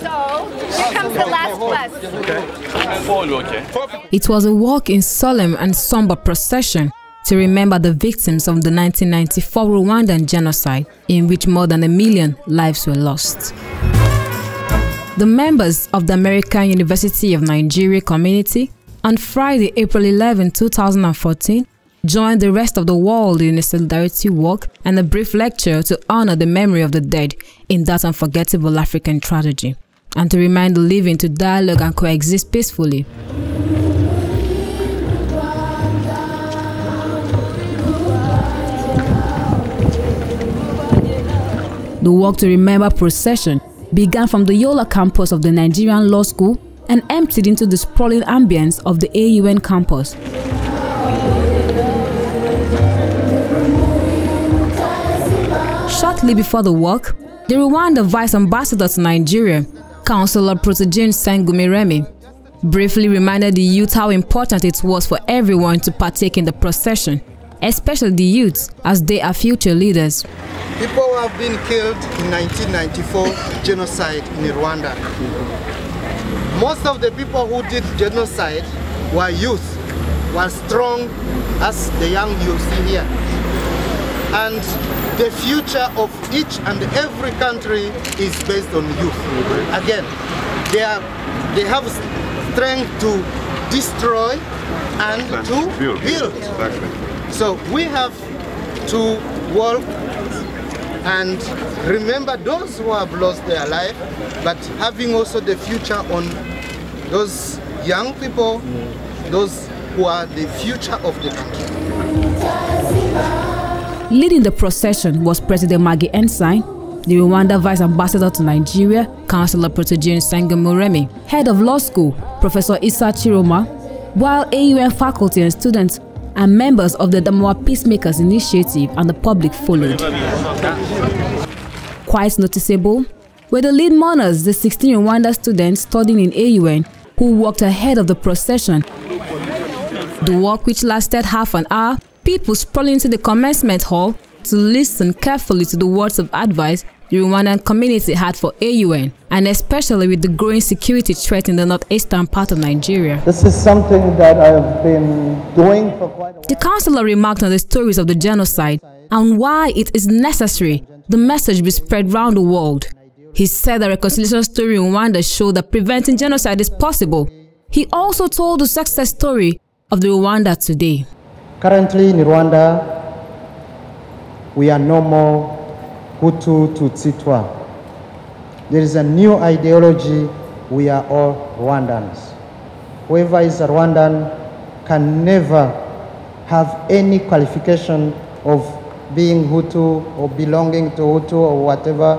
So, here comes the last bus. It was a walk in solemn and somber procession to remember the victims of the 1994 Rwandan genocide, in which more than 1 million lives were lost. The members of the American University of Nigeria community on Friday, April 11, 2014, joined the rest of the world in a solidarity walk and a brief lecture to honor the memory of the dead in that unforgettable African tragedy, and to remind the living to dialogue and coexist peacefully. The Walk to Remember procession began from the Yola campus of the Nigerian Law School and emptied into the sprawling ambience of the AUN campus. Shortly before the walk, the Rwanda Vice Ambassador to Nigeria, Councillor Protogene Sengumiremi, briefly reminded the youth how important it was for everyone to partake in the procession, especially the youths, as they are future leaders. People who have been killed in 1994 genocide in Rwanda. Most of the people who did genocide were youth, were strong as the young you see here. And the future of each and every country is based on youth. Again, they have strength to destroy and to build. So we have to work and remember those who have lost their life, but having also the future on those young people, those who are the future of the country. Leading the procession was President Maggie Ensign, the Rwanda Vice Ambassador to Nigeria, Councillor Protogene Sengumiremi, Head of Law School, Professor Issa Chiroma, while AUN faculty and students and members of the Damawa Peacemakers Initiative and the public followed. Quite noticeable were the lead mourners, the 16 Rwanda students studying in AUN, who walked ahead of the procession. The walk, which lasted half an hour, people sprawling into the commencement hall to listen carefully to the words of advice the Rwandan community had for AUN, and especially with the growing security threat in the northeastern part of Nigeria. This is something that I have been doing for quite a while. The councillor remarked on the stories of the genocide and why it is necessary the message be spread round the world. He said the reconciliation story in Rwanda showed that preventing genocide is possible. He also told the success story of the Rwanda today. Currently in Rwanda, we are no more Hutu, Tutsi, Twa. There is a new ideology, we are all Rwandans. Whoever is a Rwandan can never have any qualification of being Hutu or belonging to Hutu or whatever.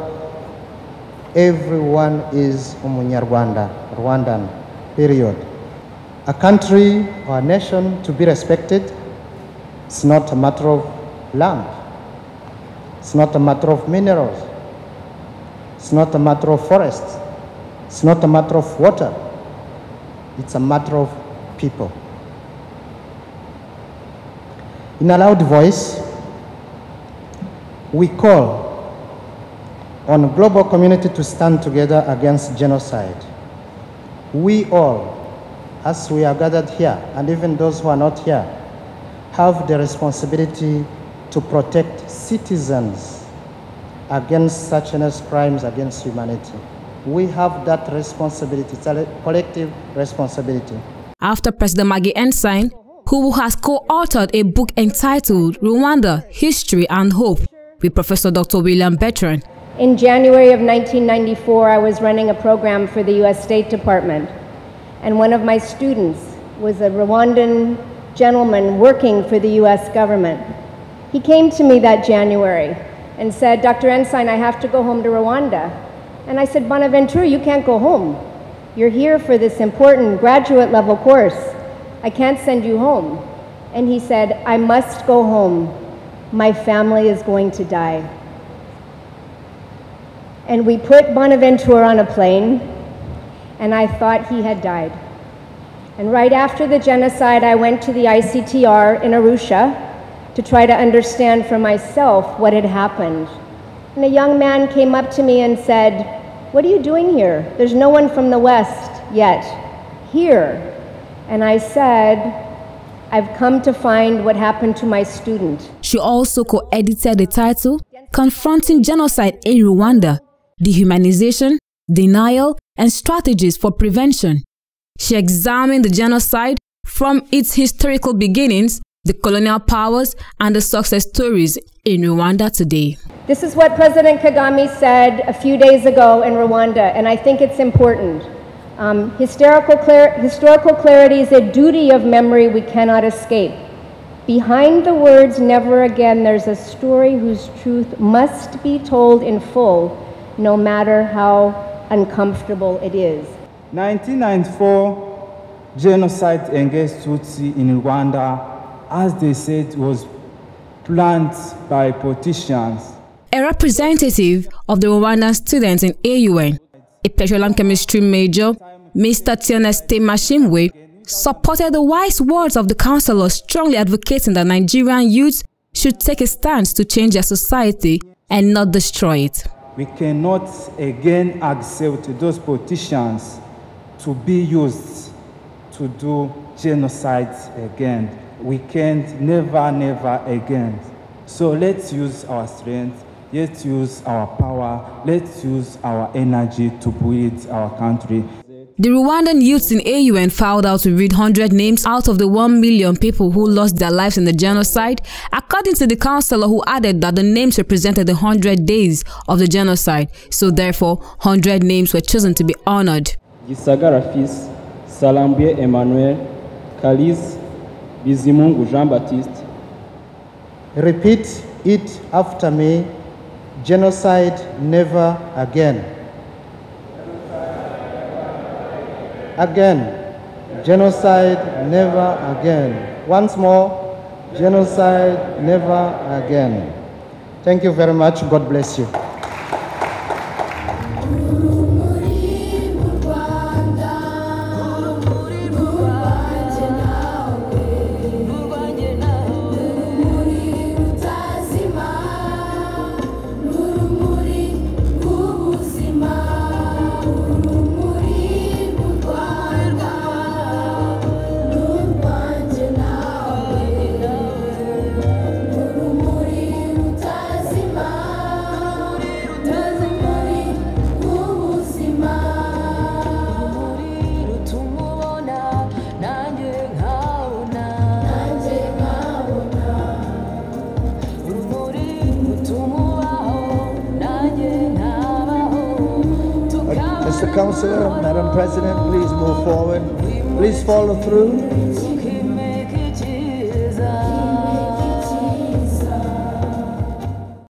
Everyone is Umunyarwanda, Rwandan, period. A country or a nation to be respected, it's not a matter of land. It's not a matter of minerals. It's not a matter of forests. It's not a matter of water. It's a matter of people. In a loud voice, we call on the global community to stand together against genocide. We all, as we are gathered here, and even those who are not here, have the responsibility to protect citizens against such heinous crimes against humanity. We have that responsibility. It's a collective responsibility. After President Maggie Ensign, who has co-authored a book entitled Rwanda, History and Hope with Professor Dr. William Bertrand. In January of 1994, I was running a program for the U.S. State Department, and one of my students was a Rwandan gentleman working for the U.S. government. He came to me that January and said, Dr. Ensign, I have to go home to Rwanda. And I said, Bonaventure, you can't go home. You're here for this important graduate level course. I can't send you home. And he said, I must go home. My family is going to die. And we put Bonaventure on a plane, and I thought he had died. And right after the genocide, I went to the ICTR in Arusha to try to understand for myself what had happened. And a young man came up to me and said, what are you doing here? There's no one from the West yet here. And I said, I've come to find what happened to my student. She also co-edited the title, Confronting Genocide in Rwanda, Dehumanization, Denial, and Strategies for Prevention. She examined the genocide from its historical beginnings, the colonial powers, and the success stories in Rwanda today. This is what President Kagame said a few days ago in Rwanda, and I think it's important. Historical clarity is a duty of memory we cannot escape. Behind the words "never again," there's a story whose truth must be told in full, no matter how uncomfortable it is. 1994 genocide against Tutsi in Rwanda, as they said, was planned by politicians. A representative of the Rwandan students in AUN, a petroleum chemistry major, Mr. Tioneste Mashimwe, supported the wise words of the counselor, strongly advocating that Nigerian youths should take a stance to change their society and not destroy it. We cannot again accept those politicians to be used to do genocide again. We can't, never again. So let's use our strength, let's use our power, let's use our energy to build our country. The Rwandan youths in AUN filed out to read 100 names out of the 1 million people who lost their lives in the genocide, according to the counselor, who added that the names represented the 100 days of the genocide, so therefore 100 names were chosen to be honored. Gisagara Fils, Salambuye Emmanuel, Kaliz, Bizimungu Jean-Baptiste. Repeat it after me. Genocide never again. Again. Genocide never again. Once more. Genocide never again. Thank you very much. God bless you. Mr. Councillor, Madam President, please move forward. Please follow through.